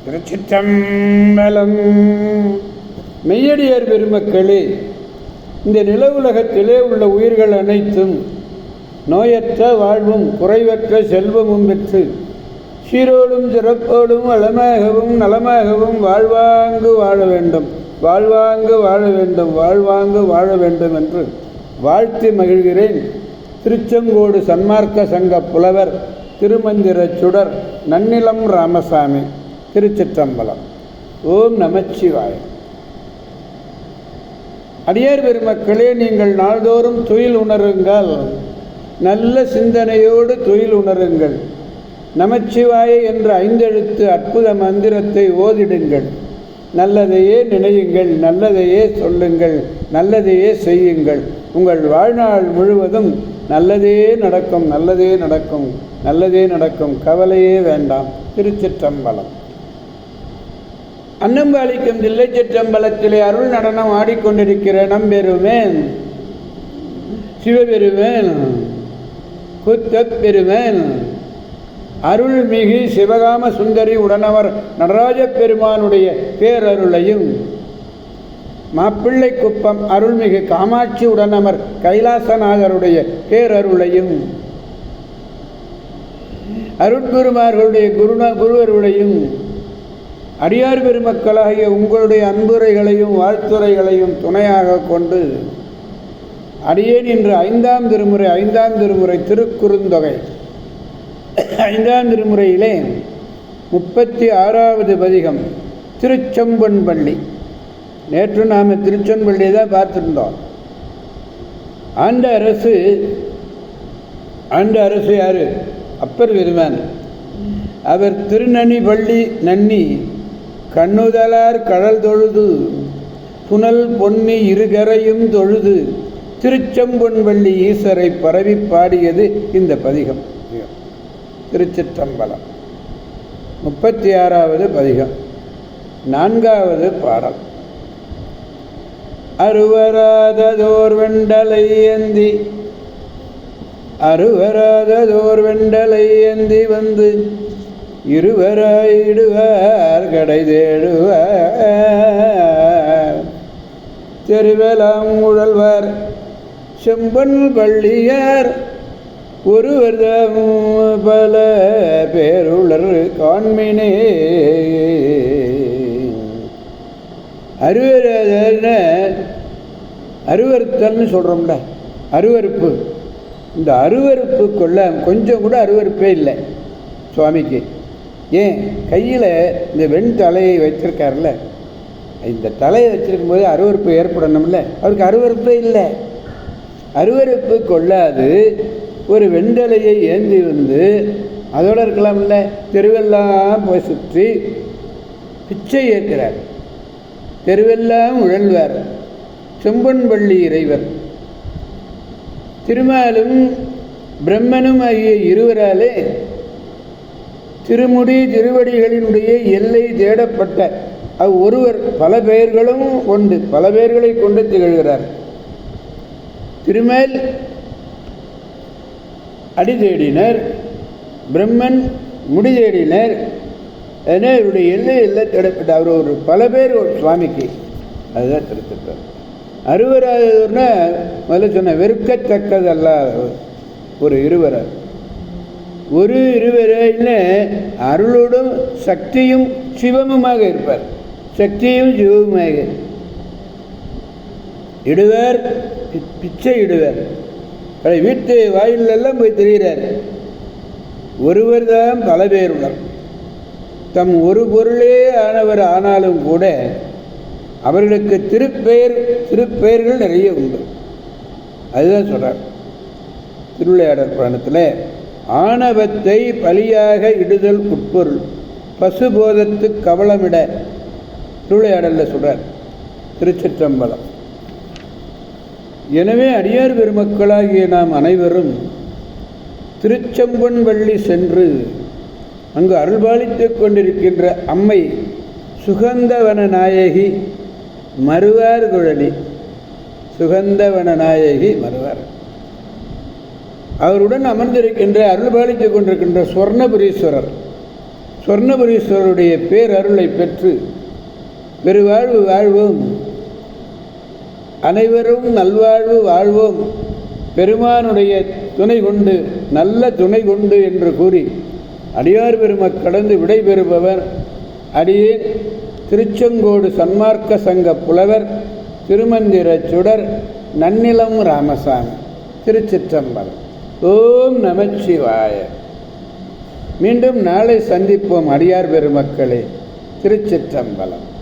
திருச்சிற்றம்பலம். மெய்யடியார் பெருமக்களே, இந்த நில உலகத்திலே உள்ள உயிர்கள் அனைத்தும் நோயற்ற வாழ்வும் குறைவற்ற செல்வமும் பெற்று சீரோடும் சிறப்போடும் வளமாகவும் நலமாகவும் வாழ்வாங்கு வாழ வேண்டும், வாழ்வாங்கு வாழ வேண்டும், வாழ்வாங்கு வாழ வேண்டும் என்று வாழ்த்தி மகிழ்கிறேன். திருச்செங்கோடு சன்மார்க்க சங்க புலவர் திருமந்திர சுடர் நன்னிலம் ராமசாமி. திருச்சிற்றம்பலம். ஓம் நமச்சிவாய. அடியார் பெருமக்களே, நீங்கள் நாள்தோறும் துயில் உணருங்கள், நல்ல சிந்தனையோடு துயில் உணருங்கள். நமச்சிவாய என்ற 5 எழுத்து அற்புத மந்திரத்தை ஓதிடுங்கள். நல்லதையே நினையுங்கள், நல்லதையே சொல்லுங்கள், நல்லதையே செய்யுங்கள். உங்கள் வாழ்நாள் முழுவதும் நல்லதே நடக்கும், நல்லதே நடக்கும், நல்லதே நடக்கும். கவலையே வேண்டாம். திருச்சிற்றம்பலம். அன்னம்பாலிக்கும் தில்லை சிற்றம்பலத்திலே அருள் நடனம் ஆடிக்கொண்டிருக்கிற நம்பெருமேன் சிவபெருமேன் குத்தப்பெருமேன் அருள்மிகு சிவகாம சுந்தரி உடனவர் நடராஜ பெருமானுடைய பேரருளையும், மாப்பிள்ளை குப்பம் அருள்மிகு காமாட்சி உடனவர் கைலாசநாதருடைய பேரருளையும், அருட்குருமார்களுடைய குருவருளையும், அடியார் பெருமக்களாகிய உங்களுடைய அன்புரைகளையும் வாழ்த்துரைகளையும் துணையாக கொண்டு அடியேன் இன்று 5ஆம் திருமுறை திருக்குறுந்தொகை 5ஆம் திருமுறையிலே 36வது பதிகம் திருச்செம்பொன்பள்ளி. நேற்று நாம் திருச்செம்பொள்ளியை தான் பார்த்துருந்தோம். ஆண்ட அரசு யாரு? அப்பர் பெருமான். அவர் திருநனி பள்ளி நன்னி கண்ணுதலார் கடல் தொழுது புனல் பொன்னி இருகரையும் தொழுது திருச்செம்பொன்பள்ளி ஈசரை பரவி பாடியது இந்த பதிகம். திருச்சிற்றம்பலம். 36வது பதிகம், 4வது பாடல். அருவராததோர் வெண்டலை ஏந்தி, அருவராததோர் வெண்டலை ஏந்தி வந்து இருவராயிடுவார் கடை தேடுவார், தெருவெலாம் உழல்வார் செம்பொன் பள்ளியார் ஒருவர் பல பேருளர் காண்மினே. அருவறுத்தல்னு சொல்கிறோம்ல, அருவறுப்பு. இந்த அருவறுப்பு கொள்ள கொஞ்சம் கூட அருவறுப்பே இல்லை சுவாமிக்கு. ஏன்? கையில் இந்த வெண் தலையை வச்சிருக்காருல்ல, இந்த தலையை வச்சிருக்கும் போது அருவறுப்பு ஏற்படணும்ல. அவருக்கு அருவறுப்பே இல்லை. அருவறுப்பு கொள்ளாது ஒரு வெண்தலையை ஏந்தி வந்து அதோடு இருக்கலாம்ல, தெருவெல்லாம் போய் சுற்றி பிச்சை ஏற்கிறார். தெருவெல்லாம் உழல்வார் செம்பொன்பள்ளி இறைவர். திருமாலும் பிரம்மனும் ஆகிய இருவராலே திருமுடி திருவடிகளினுடைய எல்லை தேடப்பட்ட ஒருவர் பல பெயர்களும் கொண்டு பல பெயர்களை கொண்டு திகழ்கிறார். திருமேல் அடி தேடினர், பிரம்மன் முடி தேடினர். அதனால் இவருடைய எல்லை தேடப்பட்ட அவர் ஒரு பல பேர் ஒரு சுவாமிக்கு. அதுதான் திருத்தம். அருவராதவர்னா முதல்ல சொன்ன வெறுக்கத்தக்கதல்ல ஒரு இருவரார். ஒரு இருவரையில் அருளோடும் சக்தியும் சிவமுமாக இருப்பார். சக்தியும் சிவமுமாக இடுவார், பிச்சை இடுவார். வீட்டு வாயிலெல்லாம் போய் தெரிகிறார். ஒருவர் தான் பல பேருடன் தம் ஒரு பொருளே ஆனவர் ஆனாலும் கூட அவர்களுக்கு திருப்பெயர்கள் நிறைய உண்டு. அதுதான் சொல்கிறார் திருவிளையாடற் புராணத்தில். ஆணவத்தை பலியாக இடுதல் உட்பொருள் பசுபோதத்து கவளமிட திருவிளையாடலில் சொல்கிறார். திருச்சிற்றம்பலம். எனவே அடியார் பெருமக்களாகிய நாம் அனைவரும் திருச்செம்பொன்பள்ளி சென்று அங்கு அருள்பாலித்துக் கொண்டிருக்கின்ற அம்மை சுகந்தவன நாயகி மறுவார் குழலி, சுகந்தவன நாயகி மறுவார், அவருடன் அமர்ந்திருக்கின்ற அருள்பாலித்துக் கொண்டிருக்கின்ற சுவர்ணபுரீஸ்வரர் சொர்ணபுரீஸ்வரருடைய பேரருளை பெற்று பெருவாழ்வு வாழ்வோம், அனைவரும் நல்வாழ்வு வாழ்வோம், பெருமானுடைய துணை கொண்டு நல்ல துணை கொண்டு என்று கூறி அடியார் பெருமக் கடந்து விடைபெறுபவர் அடியேன் திருச்செங்கோடு சன்மார்க்க சங்க புலவர் திருமந்திர சுடர் நன்னிலம் ராமசாமி. திருச்சிற்றம்பலம். ஓம் நமச்சிவாய. மீண்டும் நாளை சந்திப்போம் அடியார் பெருமக்களே. திருச்சிற்றம்பலம்.